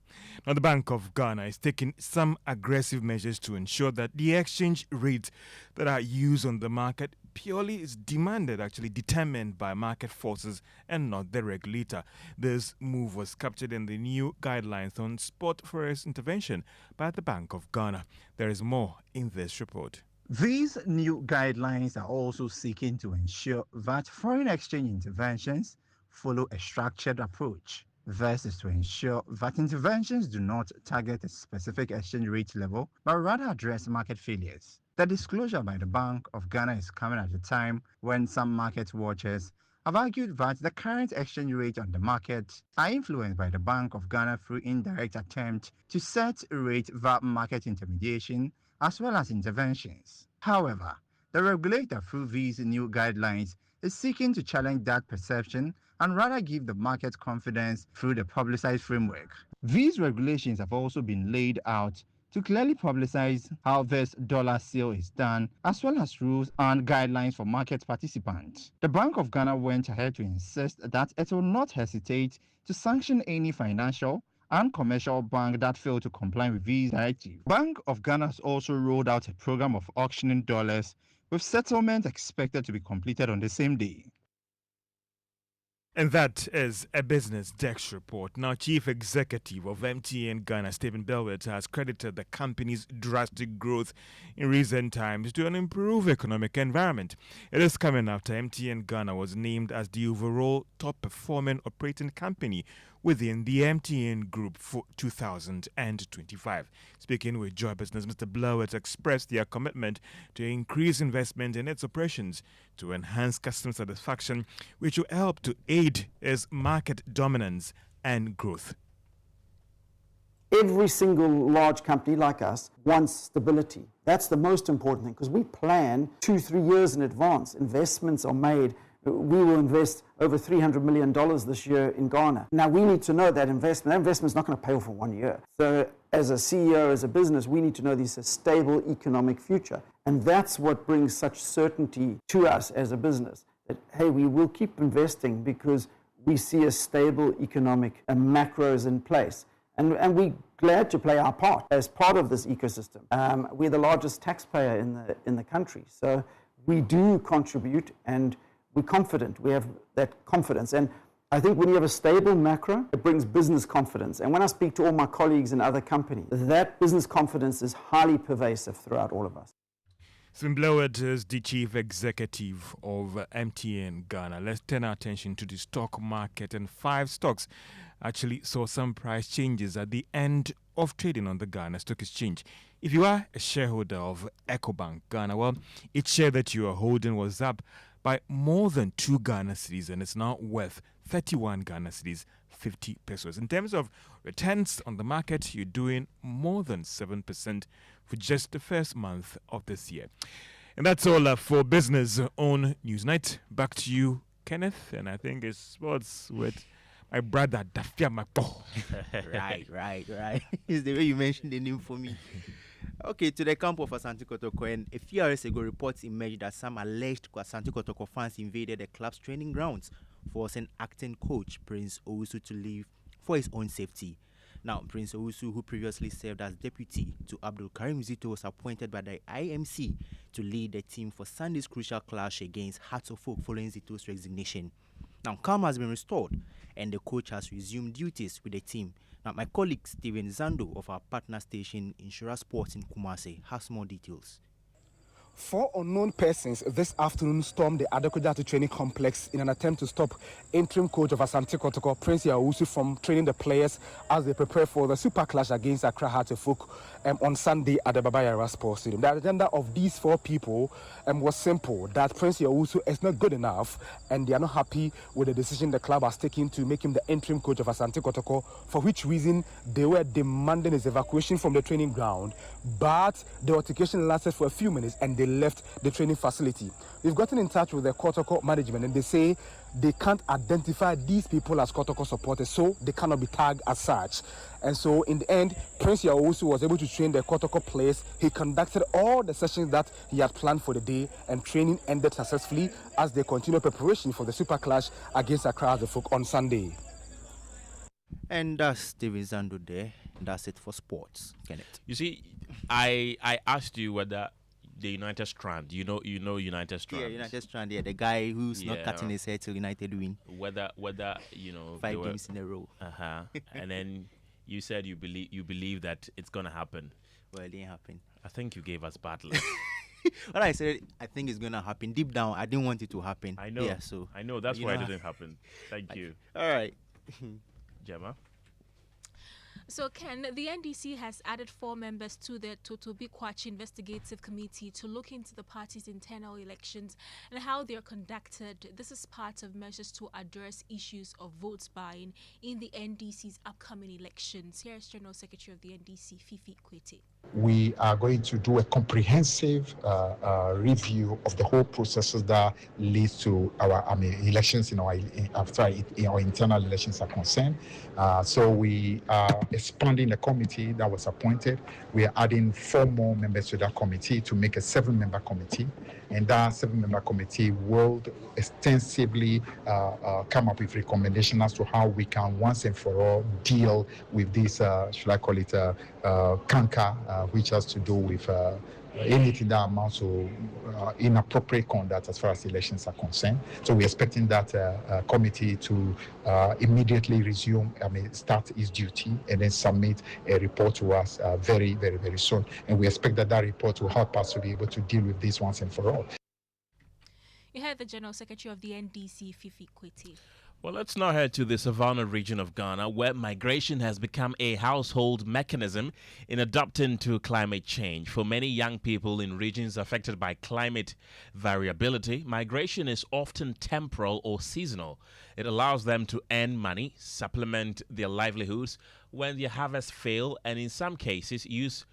Now, the Bank of Ghana is taking some aggressive measures to ensure that the exchange rates that are used on the market purely is determined by market forces and not the regulator. This move was captured in the new guidelines on spot forex intervention by the Bank of Ghana. There is more in this report. These new guidelines are also seeking to ensure that foreign exchange interventions follow a structured approach. This is to ensure that interventions do not target a specific exchange rate level, but rather address market failures. The disclosure by the Bank of Ghana is coming at a time when some market watchers have argued that the current exchange rate on the market are influenced by the Bank of Ghana through indirect attempt to set rate via market intermediation as well as interventions. However, the regulator through these new guidelines is seeking to challenge that perception and rather give the market confidence through the publicized framework. These regulations have also been laid out to clearly publicize how this dollar sale is done, as well as rules and guidelines for market participants. The Bank of Ghana went ahead to insist that it will not hesitate to sanction any financial and commercial bank that fail to comply with these directives. Bank of Ghana has also rolled out a program of auctioning dollars, with settlement expected to be completed on the same day. And that is a Business Desk report. Now, Chief Executive of MTN Ghana, Stephen Belwett, has credited the company's drastic growth in recent times to an improved economic environment. It is coming after MTN Ghana was named as the overall top-performing operating company within the MTN Group for 2025. Speaking with Joy Business, Mr. Blowett expressed their commitment to increase investment in its operations to enhance customer satisfaction, which will help to aid its market dominance and growth. Every single large company like us wants stability. That's the most important thing, because we plan 2-3 years in advance. Investments are made. We will invest over $300 million this year in Ghana. Now, we need to know that investment is not going to pay off in 1 year. So as a CEO, as a business, we need to know this is a stable economic future. And that's what brings such certainty to us as a business, that, hey, we will keep investing because we see a stable economic macros in place. And we're glad to play our part as part of this ecosystem. We're the largest taxpayer in the country. So we do contribute, and we're confident. We have that confidence. And I think when you have a stable macro, it brings business confidence. And when I speak to all my colleagues in other companies, that business confidence is highly pervasive throughout all of us. Stephen Blowett is the Chief Executive of MTN Ghana. Let's turn our attention to the stock market, and 5 stocks actually saw some price changes at the end of trading on the Ghana Stock Exchange. If you are a shareholder of EcoBank Ghana, well, each share that you are holding was up by more than 2 Ghana cedis, and it's now worth 31 Ghana cedis, 50 pesos. In terms of returns on the market, you're doing more than 7% for just the first month of this year. And that's all for Business on Newsnight. Back to you, Kenneth, and I think it's sports with my brother Dafia Mapo. Right. It's the way you mentioned the name for me. Okay, to the camp of Asante Kotoko, and a few hours ago, reports emerged that some alleged Asante Kotoko fans invaded the club's training grounds, forcing acting coach Prince Owusu to leave for his own safety. Now, Prince Owusu, who previously served as deputy to Abdul Karim Zito, was appointed by the IMC to lead the team for Sunday's crucial clash against Hearts of Oak following Zito's resignation. Now, calm has been restored and the coach has resumed duties with the team. Now, my colleague Steven Zando of our partner station Insura Sports in Kumasi has more details. 4 unknown persons this afternoon stormed the Adekodatu training complex in an attempt to stop interim coach of Asante Kotoko, Prince Owusu, from training the players as they prepare for the super clash against Accra Hearts of Oak on Sunday at the Baba Yara Sports Stadium. The agenda of these 4 people was simple, that Prince Owusu is not good enough and they are not happy with the decision the club has taken to make him the interim coach of Asante Kotoko, for which reason they were demanding his evacuation from the training ground. But the altercation lasted for a few minutes and they left the training facility. We've gotten in touch with the Kotoko management and they say they can't identify these people as Kotoko supporters, so they cannot be tagged as such. And so in the end, Prince Owusu was able to train the Kotoko players. He conducted all the sessions that he had planned for the day, and training ended successfully as they continue preparation for the super clash against Accra Hearts of Oak on Sunday. And that's Steven Zando there. That's it for sports, Kenneth. You see, I asked you whether the United Strand, you know United Strand. Yeah, United Strand. Yeah, the guy who's not cutting his hair till United win. Whether 5 games in a row. And then you said you believe that it's gonna happen. Well, it didn't happen. I think you gave us bad luck. When I said I think it's gonna happen, deep down I didn't want it to happen. I know. Yeah, so I know that's why it didn't happen. Thank you. All right. Gemma. So, Ken, the NDC has added 4 members to the Totobi-Quakyi Investigative Committee to look into the party's internal elections and how they are conducted. This is part of measures to address issues of votes buying in the NDC's upcoming elections. Here is General Secretary of the NDC, Fifi Kwete. We are going to do a comprehensive review of the whole processes that leads to our elections after our internal elections are concerned. So we are expanding the committee that was appointed. We are adding 4 more members to that committee to make a 7-member committee, and that 7-member committee will extensively come up with recommendations as to how we can once and for all deal with this, should I call it, canker, which has to do with anything that amounts to inappropriate conduct as far as elections are concerned. So we're expecting that committee to immediately start its duty and then submit a report to us very, very, very soon. And we expect that report will help us to be able to deal with this once and for all. You heard the General Secretary of the NDC, Fifi Kwete. Well, let's now head to the Savannah region of Ghana, where migration has become a household mechanism in adapting to climate change. For many young people in regions affected by climate variability, migration is often temporal or seasonal. It allows them to earn money, supplement their livelihoods when their harvests fail, and in some cases use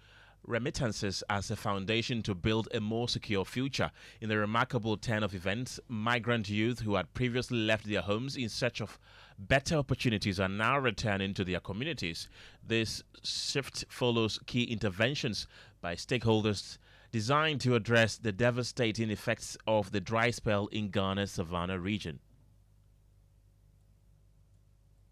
remittances as a foundation to build a more secure future. In the remarkable turn of events, migrant youth who had previously left their homes in search of better opportunities are now returning to their communities. This shift follows key interventions by stakeholders designed to address the devastating effects of the dry spell in Ghana's Savannah region.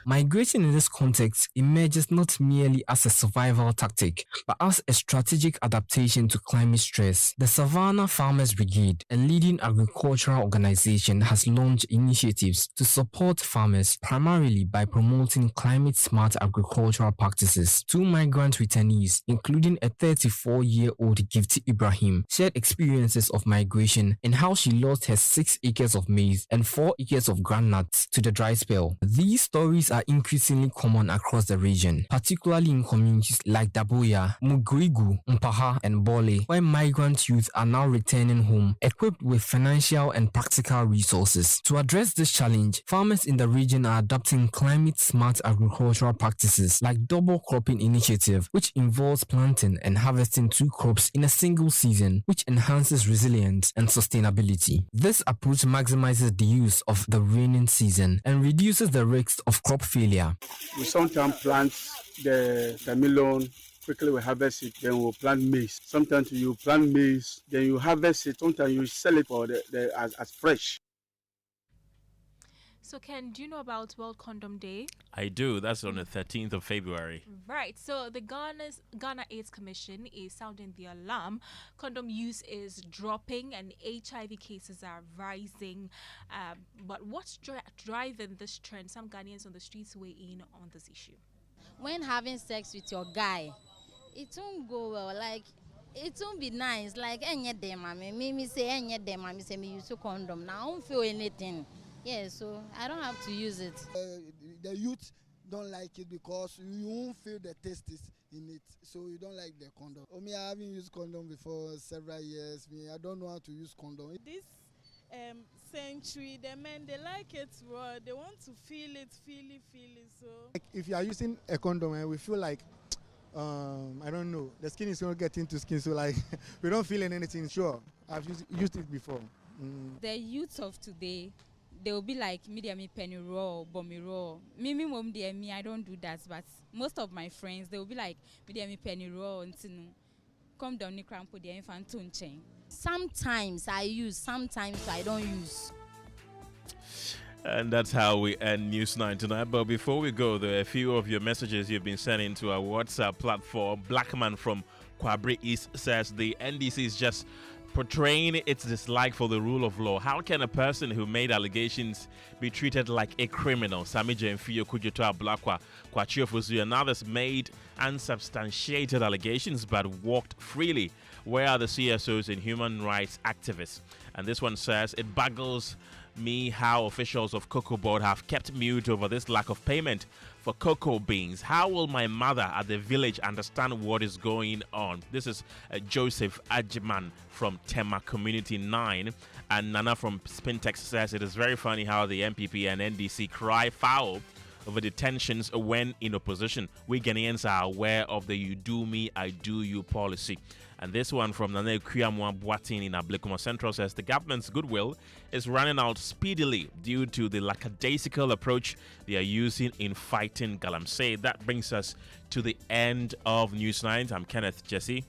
Migration in this context emerges not merely as a survival tactic, but as a strategic adaptation to climate stress. The Savannah Farmers Brigade, a leading agricultural organization, has launched initiatives to support farmers primarily by promoting climate-smart agricultural practices. 2 migrant returnees, including a 34-year-old Gifty Ibrahim, shared experiences of migration and how she lost her 6 acres of maize and 4 acres of groundnuts to the dry spell. These stories are increasingly common across the region, particularly in communities like Daboya, Mugrigu, Mpaha, and Bole, where migrant youth are now returning home equipped with financial and practical resources. To address this challenge, farmers in the region are adopting climate-smart agricultural practices like double cropping initiative, which involves planting and harvesting 2 crops in a single season, which enhances resilience and sustainability. This approach maximizes the use of the raining season and reduces the risk of crop failure. We sometimes plant the melon, quickly we harvest it, then we'll plant maize. Sometimes you plant maize, then you harvest it, sometimes you sell it for as fresh. So, Ken, do you know about World Condom Day? I do. That's on the 13th of February. Right. So the Ghana AIDS Commission is sounding the alarm. Condom use is dropping and HIV cases are rising. But what's driving this trend? Some Ghanaians on the streets weigh in on this issue. When having sex with your guy, it won't go well. Like, it won't be nice. Like, any day, mommy. Me say any day, mommy say me use a condom. Now I don't feel anything. Yeah, so I don't have to use it. The youth don't like it because you won't feel the taste is in it, so you don't like the condom. Me, I haven't used condom before several years. Me, I don't know how to use condom. This century, the men, they like it raw. They want to feel it. So if you are using a condom, we feel like I don't know, the skin is going to get into skin, so like we don't feel anything. Sure, I've used it before. The youth of today, they will be like, me penny raw, bommy raw. Me mom dear me, I don't do that. But most of my friends, they will be like, me penny raw and come down the crampo the infant tone chain. Sometimes I use, sometimes I don't use. And that's how we end News 9 tonight. But before we go, there are a few of your messages you've been sending to our WhatsApp platform. Blackman from Kwabri East says the NDC is just portraying its dislike for the rule of law. How can a person who made allegations be treated like a criminal? Samija Mfio Kujutoa Blakwa, Kwachiofuzu and others made unsubstantiated allegations but walked freely. Where are the CSOs and human rights activists? And this one says, it boggles me how officials of Cocoa Board have kept mute over this lack of payment for cocoa beans. How will my mother at the village understand what is going on? This is Joseph Ajman from Tema Community 9. And Nana from Spintex says it is very funny how the MPP and NDC cry foul over detentions when in opposition. We Ghanaians are aware of the you do me, I do you policy. And this one from Nane Kuyamwa Boatin in Amansie Central says the government's goodwill is running out speedily due to the lackadaisical approach they are using in fighting Galamsey. That brings us to the end of News 9. I'm Kenneth, Gyasi.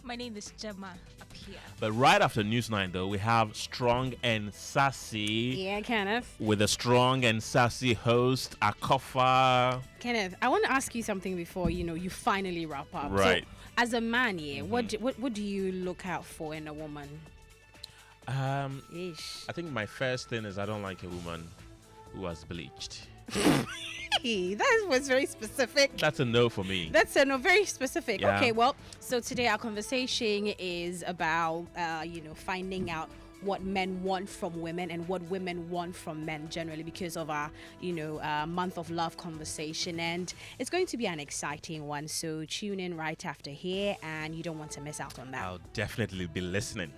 My name is Gemma, Appiah. But right after News 9, though, we have Strong and Sassy. Yeah, Kenneth. With a strong and sassy host, Akofa. Kenneth, I want to ask you something before, you finally wrap up. Right. So, as a man, what do you look out for in a woman? I think my first thing is I don't like a woman who has bleached. That was very specific. That's a no for me. That's a no, very specific. Yeah. Okay, well, so today our conversation is about, finding out what men want from women and what women want from men generally because of our, month of love conversation. And it's going to be an exciting one. So tune in right after here and you don't want to miss out on that. I'll definitely be listening.